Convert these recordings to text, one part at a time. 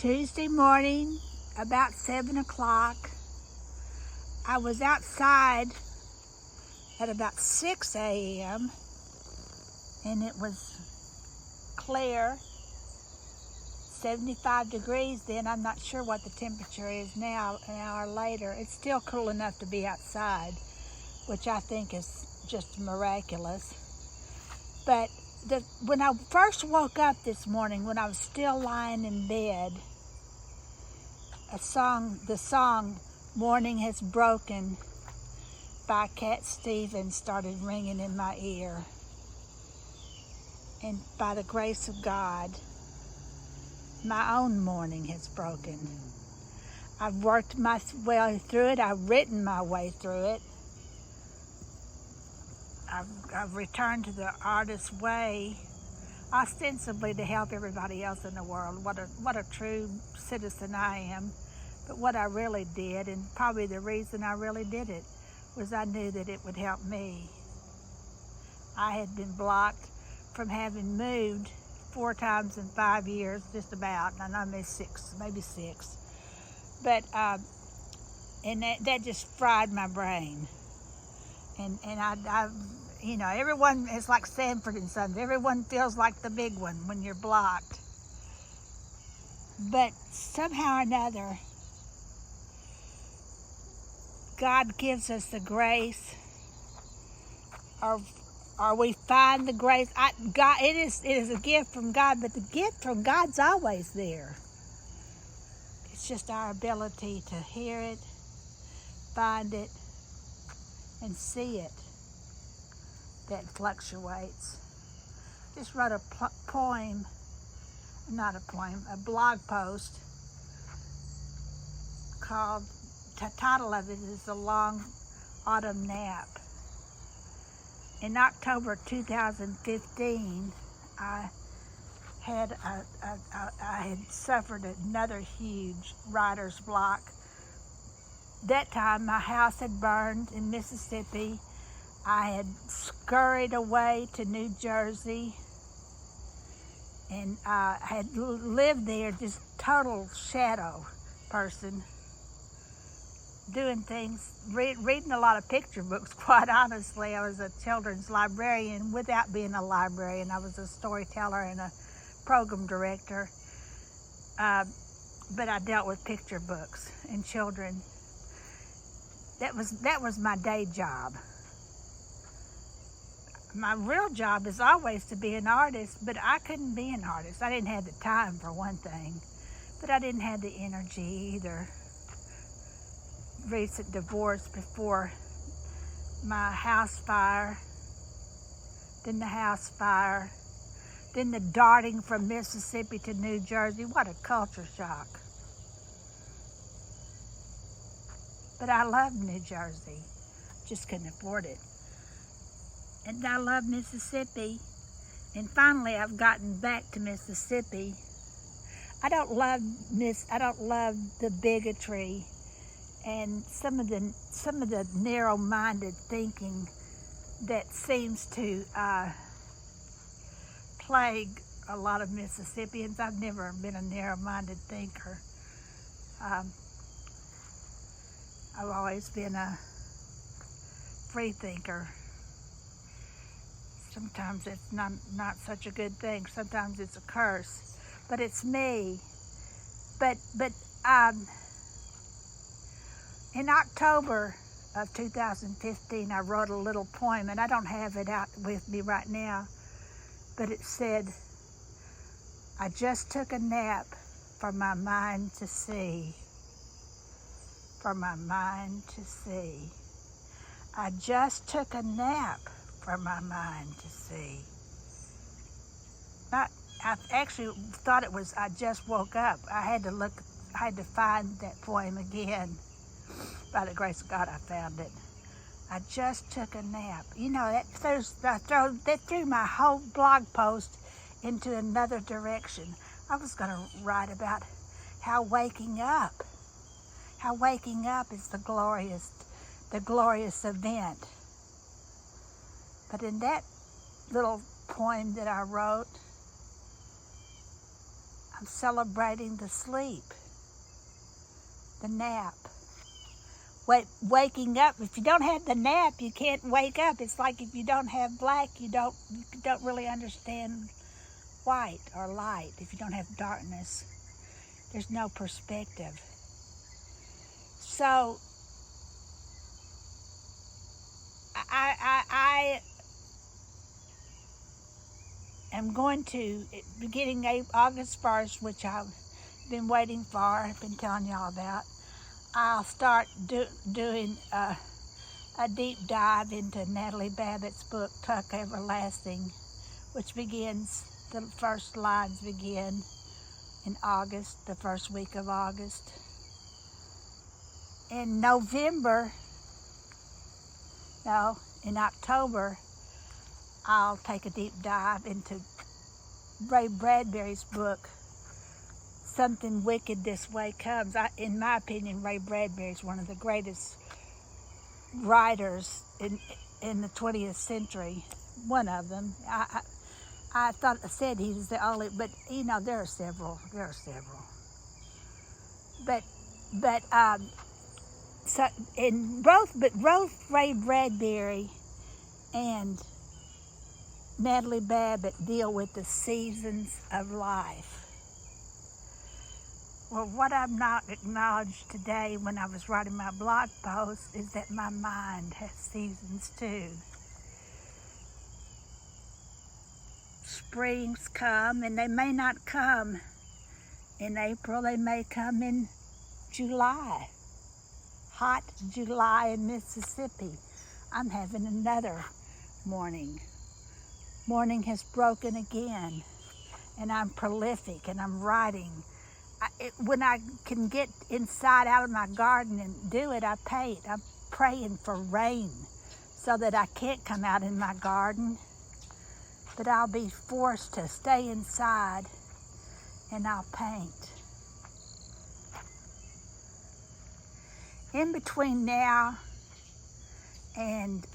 Tuesday morning, about 7 o'clock. I was outside at about 6 a.m. and it was clear, 75 degrees then. I'm not sure what the temperature is now, an hour later. It's still cool enough to be outside, which I think is just miraculous. But when I first woke up this morning, when I was still lying in bed, the song "Morning Has Broken" by Cat Stevens started ringing in my ear. And by the grace of God, my own morning has broken. I've worked my way through it. I've written my way through it. I've returned to the artist's way, ostensibly to help everybody else in the world. What a true citizen I am. But what I really did, and probably the reason I really did it, was I knew that it would help me. I had been blocked from having moved 4 times in 5 years, just about. I know maybe six. But and that just fried my brain. And I you know, everyone is like Sanford and Sons. Everyone feels like the big one when you're blocked. But somehow or another, God gives us the grace, or we find the grace. It is a gift from God, but the gift from God's always there. It's just our ability to hear it, find it, and see it that fluctuates. Just wrote a blog post called, the title of it is "The Long Autumn Nap." In October 2015, I had suffered another huge writer's block. That time my house had burned in Mississippi. I had scurried away to New Jersey, and I had lived there, just total shadow person, doing things, reading a lot of picture books, quite honestly. I was a children's librarian without being a librarian. I was a storyteller and a program director, but I dealt with picture books and children. That was my day job. My real job is always to be an artist, but I couldn't be an artist. I didn't have the time, for one thing, but I didn't have the energy either. Recent divorce before my house fire, then the house fire, then the darting from Mississippi to New Jersey. What a culture shock. But I loved New Jersey, just couldn't afford it. And I love Mississippi, and finally I've gotten back to Mississippi. I don't love the bigotry and some of the narrow-minded thinking that seems to plague a lot of Mississippians. I've never been a narrow-minded thinker. I've always been a free thinker. Sometimes it's not such a good thing. Sometimes it's a curse, but it's me. But in October of 2015, I wrote a little poem, and I don't have it out with me right now, but it said, "I just took a nap for my mind to see, for my mind to see. I just took a nap for my mind to see." I actually thought it was "I just woke up." I had to find that poem again. By the grace of God, I found it. I just took a nap. You know, that threw my whole blog post into another direction. I was going to write about how waking up is the glorious event. But in that little poem that I wrote, I'm celebrating the sleep, the nap. Waking up. If you don't have the nap, you can't wake up. It's like if you don't have black, you don't really understand white or light. If you don't have darkness, there's no perspective. So I am going to, beginning August 1st, which I've been waiting for, I've been telling y'all about, I'll start doing a deep dive into Natalie Babbitt's book, Tuck Everlasting, which begins, the first lines begin in August, the first week of August. In October, I'll take a deep dive into Ray Bradbury's book, Something Wicked This Way Comes. In my opinion, Ray Bradbury is one of the greatest writers in the 20th century. One of them. I said he was the only, but you know there are several. But so in both Ray Bradbury and Natalie Babbitt deal with the seasons of life. Well, what I've not acknowledged today when I was writing my blog post is that my mind has seasons too. Springs come, and they may not come in April, they may come in July. Hot July in Mississippi. I'm having another morning. Morning has broken again, and I'm prolific, and I'm writing. When I can get inside out of my garden and do it, I paint. I'm praying for rain so that I can't come out in my garden, but I'll be forced to stay inside and I'll paint. In between now and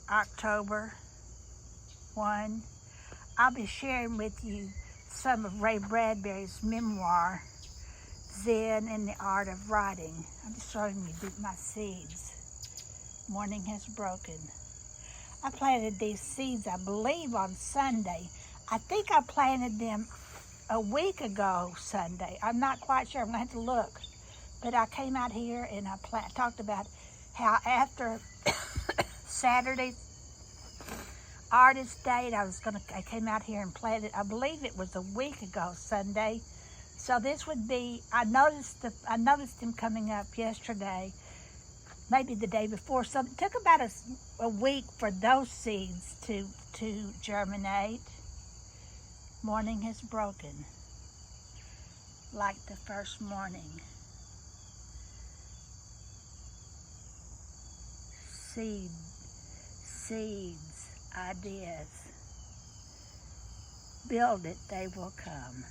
October 1, I'll be sharing with you some of Ray Bradbury's memoir, Zen and the Art of Writing. I'm just showing you my seeds. Morning has broken. I planted these seeds, I believe, on Sunday. I think I planted them a week ago Sunday. I'm not quite sure. I'm going to have to look. But I came out here and I talked about how after Saturday, Artist Day, I came out here and planted. I believe it was a week ago Sunday. So this would be. I noticed them coming up yesterday, maybe the day before. So it took about a week for those seeds to germinate. Morning has broken, like the first morning. Seeds, ideas. Build it, they will come.